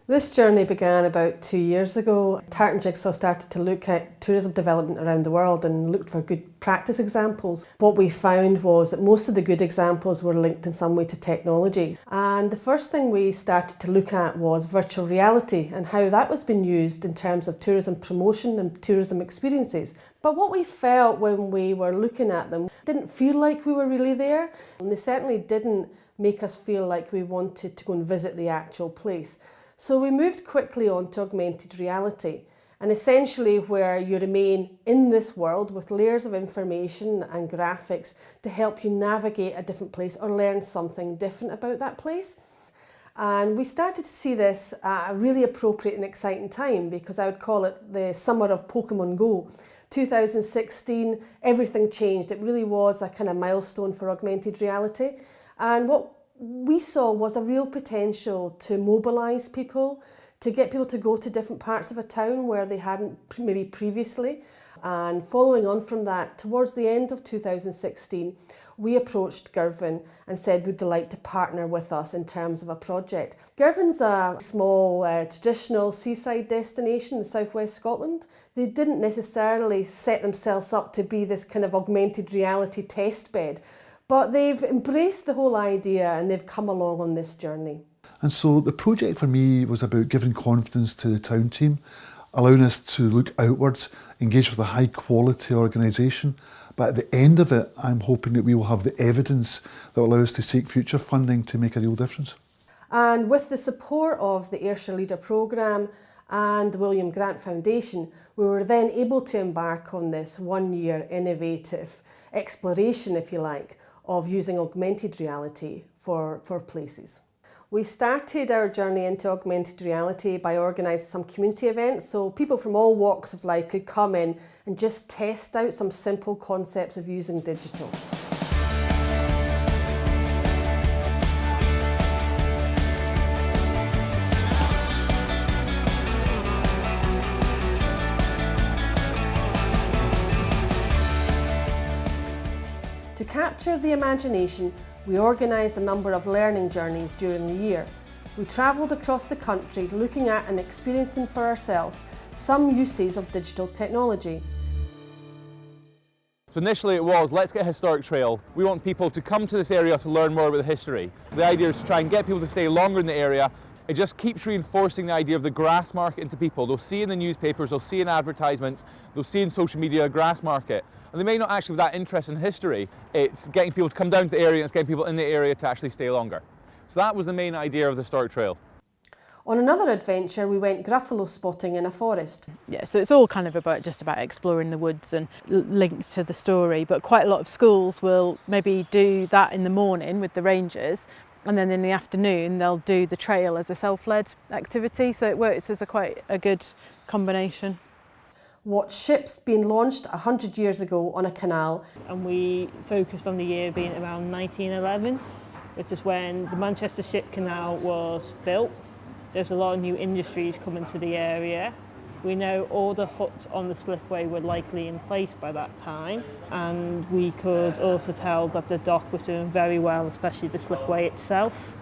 This journey began about 2 years ago. Tartan Jigsaw started to look at tourism development around the world and looked for good practice examples. What we found was that most of the good examples were linked in some way to technology. And the first thing we started to look at was virtual reality and how that was being used in terms of tourism promotion and tourism experiences. But what we felt when we were looking at them didn't feel like we were really there, and they certainly didn't make us feel like we wanted to go and visit the actual place. So we moved quickly on to augmented reality, and essentially where you remain in this world with layers of information and graphics to help you navigate a different place or learn something different about that place. And we started to see this at a really appropriate and exciting time, because I would call it the summer of Pokemon Go. 2016, everything changed. It really was a kind of milestone for augmented reality. And what we saw was a real potential to mobilise people, to get people to go to different parts of a town where they hadn't maybe previously. And following on from that, towards the end of 2016, we approached Girvan and said, would they like to partner with us in terms of a project? Girvan's a small traditional seaside destination in southwest Scotland. They didn't necessarily set themselves up to be this kind of augmented reality test bed, but they've embraced the whole idea and they've come along on this journey. And so the project for me was about giving confidence to the town team, allowing us to look outwards, engage with a high quality organisation. But at the end of it, I'm hoping that we will have the evidence that will allow us to seek future funding to make a real difference. And with the support of the Ayrshire Leader Programme and the William Grant Foundation, we were then able to embark on this one-year innovative exploration, if you like, of using augmented reality for places. We started our journey into augmented reality by organising some community events, so people from all walks of life could come in and just test out some simple concepts of using digital. To capture the imagination, we organised a number of learning journeys during the year. We travelled across the country looking at and experiencing for ourselves some uses of digital technology. So initially it was, let's get a historic trail. We want people to come to this area to learn more about the history. The idea is to try and get people to stay longer in the area. It just keeps reinforcing the idea of the grass market into people. They'll see in the newspapers, they'll see in advertisements, they'll see in social media a grass market. And they may not actually have that interest in history. It's getting people to come down to the area and it's getting people in the area to actually stay longer. So that was the main idea of the historic trail. On another adventure, we went gruffalo spotting in a forest. Yeah, so it's all kind of about exploring the woods and linked to the story, but quite a lot of schools will maybe do that in the morning with the rangers, and then in the afternoon they'll do the trail as a self-led activity, so it works as quite a good combination. Watched ships being launched 100 years ago on a canal. And we focused on the year being around 1911, which is when the Manchester Ship Canal was built. There's a lot of new industries coming to the area. We know all the huts on the slipway were likely in place by that time, and we could also tell that the dock was doing very well, especially the slipway itself.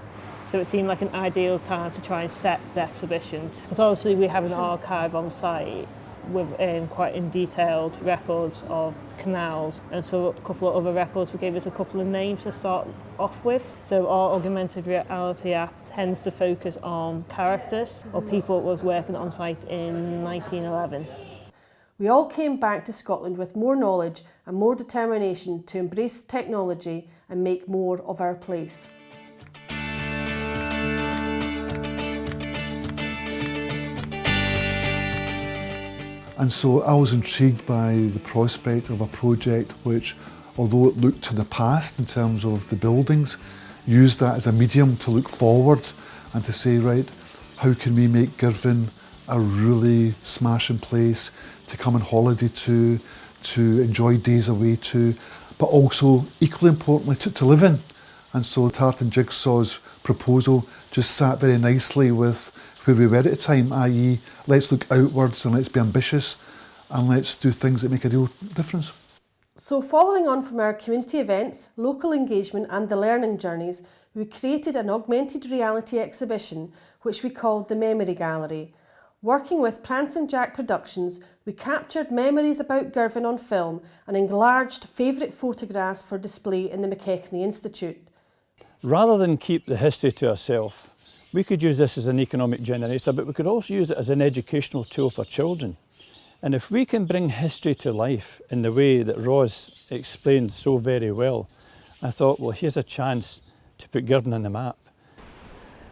So it seemed like an ideal time to try and set the exhibition. But obviously we have an archive on site with quite in detailed records of canals, and so a couple of other records gave us a couple of names to start off with. So our augmented reality app tends to focus on characters or people that was working on site in 1911. We all came back to Scotland with more knowledge and more determination to embrace technology and make more of our place. And so I was intrigued by the prospect of a project which, although it looked to the past in terms of the buildings, used that as a medium to look forward and to say, right, how can we make Girvan a really smashing place to come on holiday to enjoy days away to, but also equally importantly to live in. And so Tartan Jigsaw's proposal just sat very nicely with where we were at the time, i.e. let's look outwards and let's be ambitious and let's do things that make a real difference. So following on from our community events, local engagement and the learning journeys, we created an augmented reality exhibition which we called the Memory Gallery. Working with Prance and Jack Productions, we captured memories about Girvan on film and enlarged favourite photographs for display in the McKechnie Institute. Rather than keep the history to ourselves, we could use this as an economic generator, but we could also use it as an educational tool for children. And if we can bring history to life in the way that Ros explained so very well, I thought, well, here's a chance to put Girvan on the map.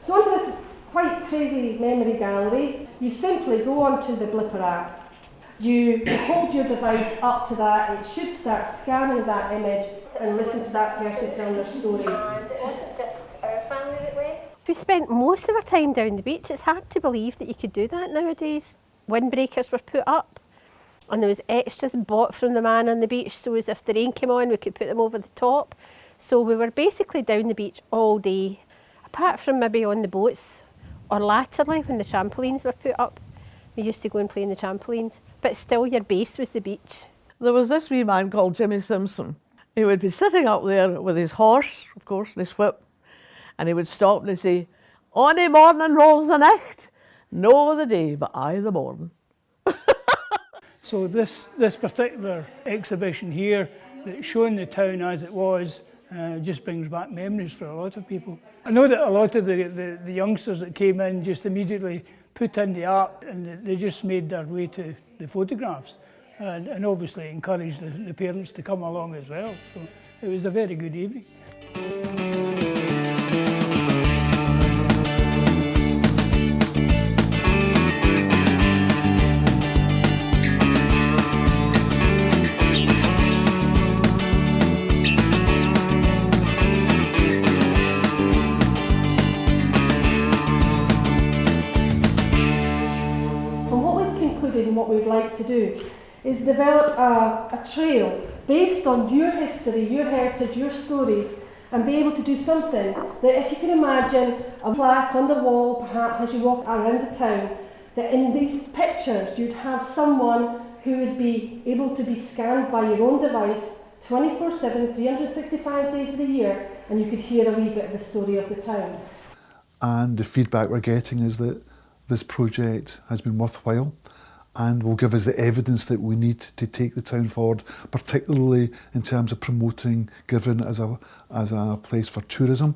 So onto this quite crazy memory gallery, you simply go onto the Blipper app, you hold your device up to that, it should start scanning that image and listen to that person telling their story. And it wasn't just our family that went. We spent most of our time down the beach. It's hard to believe that you could do that nowadays. Windbreakers were put up and there was extras bought from the man on the beach, so as if the rain came on we could put them over the top. So we were basically down the beach all day, apart from maybe on the boats or latterly when the trampolines were put up. We used to go and play in the trampolines, but still your base was the beach. There was this wee man called Jimmy Simpson. He would be sitting up there with his horse, of course, and his whip, and he would stop and he'd say, "Ony morning rolls the nicht, no the day, but aye the morn." So this particular exhibition here, that's showing the town as it was, just brings back memories for a lot of people. I know that a lot of the youngsters that came in just immediately put in the art and they just made their way to the photographs and obviously encouraged the parents to come along as well. So it was a very good evening. And what we'd like to do is develop a trail based on your history, your heritage, your stories, and be able to do something that, if you can imagine a plaque on the wall perhaps as you walk around the town, that in these pictures you'd have someone who would be able to be scanned by your own device 24/7, 365 days of the year, and you could hear a wee bit of the story of the town. And the feedback we're getting is that this project has been worthwhile and will give us the evidence that we need to take the town forward, particularly in terms of promoting Girvan as a place for tourism,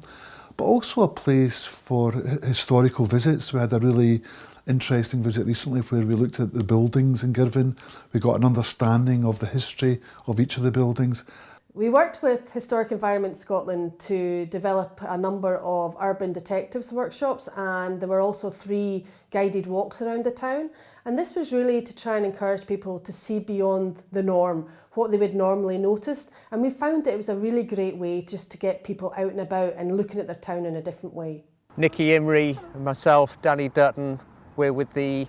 but also a place for historical visits. We had a really interesting visit recently where we looked at the buildings in Girvan. We got an understanding of the history of each of the buildings. We worked with Historic Environment Scotland to develop a number of urban detectives workshops, and there were also 3 guided walks around the town. And this was really to try and encourage people to see beyond the norm, what they would normally notice. And we found that it was a really great way just to get people out and about and looking at their town in a different way. Nicky Imrie and myself, Danny Dutton, we're with the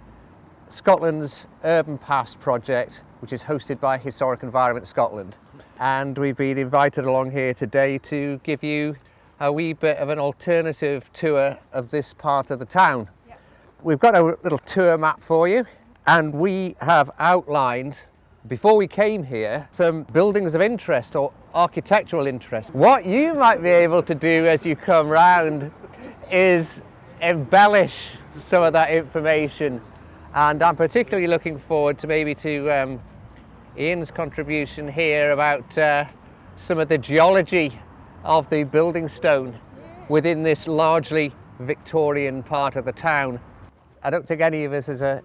Scotland's Urban Past project, which is hosted by Historic Environment Scotland. And we've been invited along here today to give you a wee bit of an alternative tour of this part of the town. Yep. We've got a little tour map for you, and we have outlined, before we came here, some buildings of interest or architectural interest. What you might be able to do as you come round is embellish some of that information, and I'm particularly looking forward to maybe to Ian's contribution here about some of the geology of the building stone within this largely Victorian part of the town. I don't think any of us is a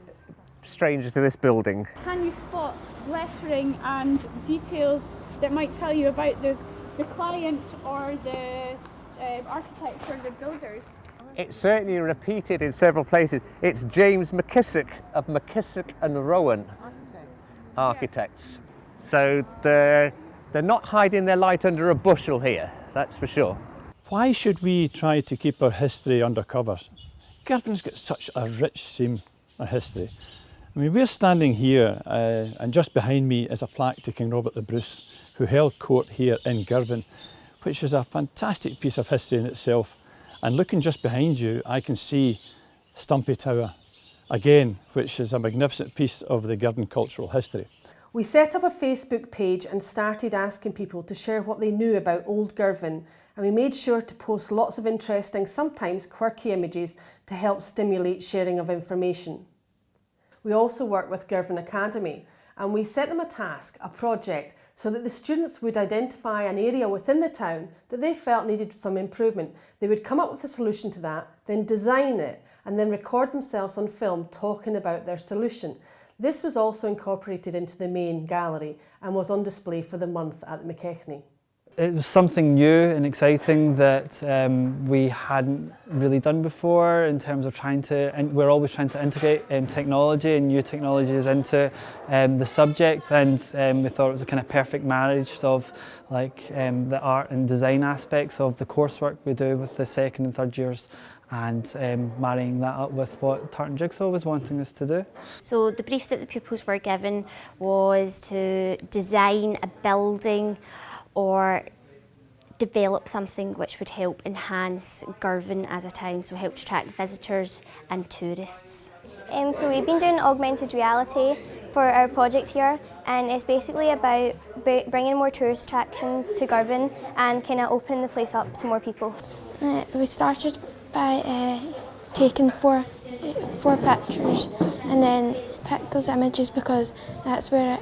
stranger to this building. Can you spot lettering and details that might tell you about the client or the architect or the builders? It's certainly repeated in several places. It's James McKissick of McKissick and Rowan Architects. So they're not hiding their light under a bushel here, that's for sure. Why should we try to keep our history undercover? Girvan's got such a rich seam of history. I mean, we're standing here and just behind me is a plaque to King Robert the Bruce, who held court here in Girvan, which is a fantastic piece of history in itself. And looking just behind you, I can see Stumpy Tower, again, which is a magnificent piece of the Girvan cultural history. We set up a Facebook page and started asking people to share what they knew about Old Girvan, and we made sure to post lots of interesting, sometimes quirky images to help stimulate sharing of information. We also worked with Girvan Academy, and we set them a task, a project, so that the students would identify an area within the town that they felt needed some improvement. They would come up with a solution to that, then design it, and then record themselves on film talking about their solution. This was also incorporated into the main gallery and was on display for the month at the McKechnie. It was something new and exciting that we hadn't really done before in terms of and we're always trying to integrate technology and new technologies into the subject, and we thought it was a kind of perfect marriage of the art and design aspects of the coursework we do with the second and third years, and marrying that up with what Tartan Jigsaw was wanting us to do. So the brief that the pupils were given was to design a building or develop something which would help enhance Girvan as a town, so help to attract visitors and tourists. So we've been doing augmented reality for our project here, and it's basically about bringing more tourist attractions to Girvan and kind of opening the place up to more people. We started by taking four pictures and then picked those images because that's where,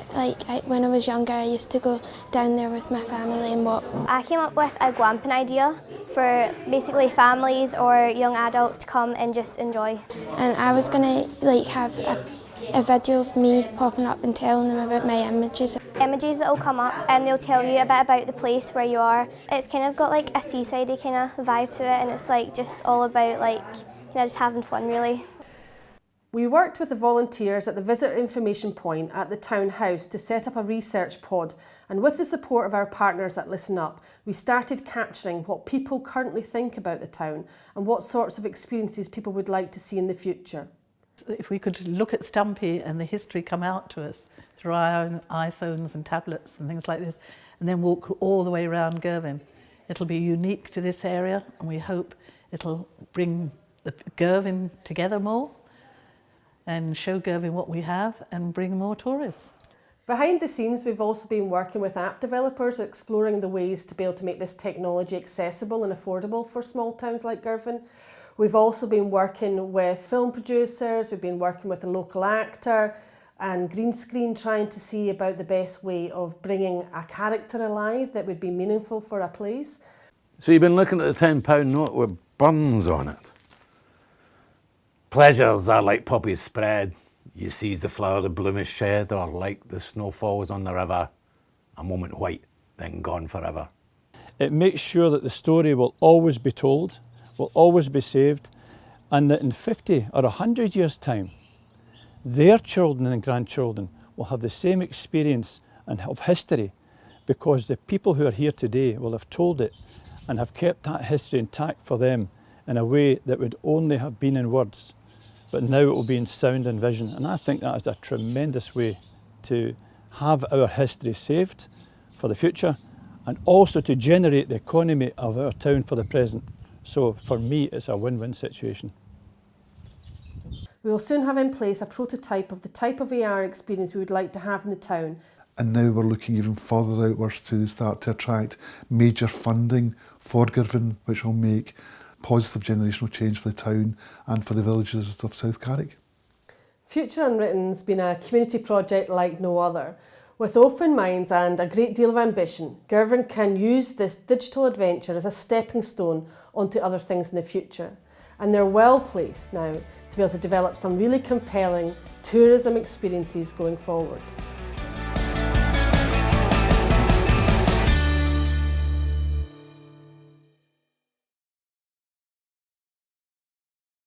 when I was younger, I used to go down there with my family and walk. I came up with a glamping idea for basically families or young adults to come and just enjoy. And I was going to have a video of me popping up and telling them about my images. Images that will come up and they'll tell you a bit about the place where you are. It's kind of got like a seaside-y kind of vibe to it, and it's just all about just having fun really. We worked with the volunteers at the Visitor Information Point at the Town House to set up a research pod, and with the support of our partners at Listen Up, we started capturing what people currently think about the town and what sorts of experiences people would like to see in the future. If we could look at Stumpy and the history come out to us through our own iPhones and tablets and things like this, and then walk all the way around Girvan, it'll be unique to this area, and we hope it'll bring the Girvan together more and show Girvan what we have and bring more tourists. Behind the scenes, we've also been working with app developers, exploring the ways to be able to make this technology accessible and affordable for small towns like Girvan. We've also been working with film producers, we've been working with a local actor and green screen, trying to see about the best way of bringing a character alive that would be meaningful for a place. So you've been looking at the £10 note with buns on it. Pleasures are like poppies spread. You seize the flower the bloom is shed, or like the snow falls on the river, a moment white, then gone forever. It makes sure that the story will always be told, will always be saved, and that in 50 or 100 years' time, their children and grandchildren will have the same experience of history, because the people who are here today will have told it and have kept that history intact for them in a way that would only have been in words, but now it will be in sound and vision. And I think that is a tremendous way to have our history saved for the future, and also to generate the economy of our town for the present. So for me, it's a win-win situation. We will soon have in place a prototype of the type of AR experience we would like to have in the town. And now we're looking even further outwards to start to attract major funding for Girvan, which will make positive generational change for the town and for the villages of South Carrick. Future Unwritten's been a community project like no other. With open minds and a great deal of ambition, Girvan can use this digital adventure as a stepping stone onto other things in the future. And they're well placed now to be able to develop some really compelling tourism experiences going forward.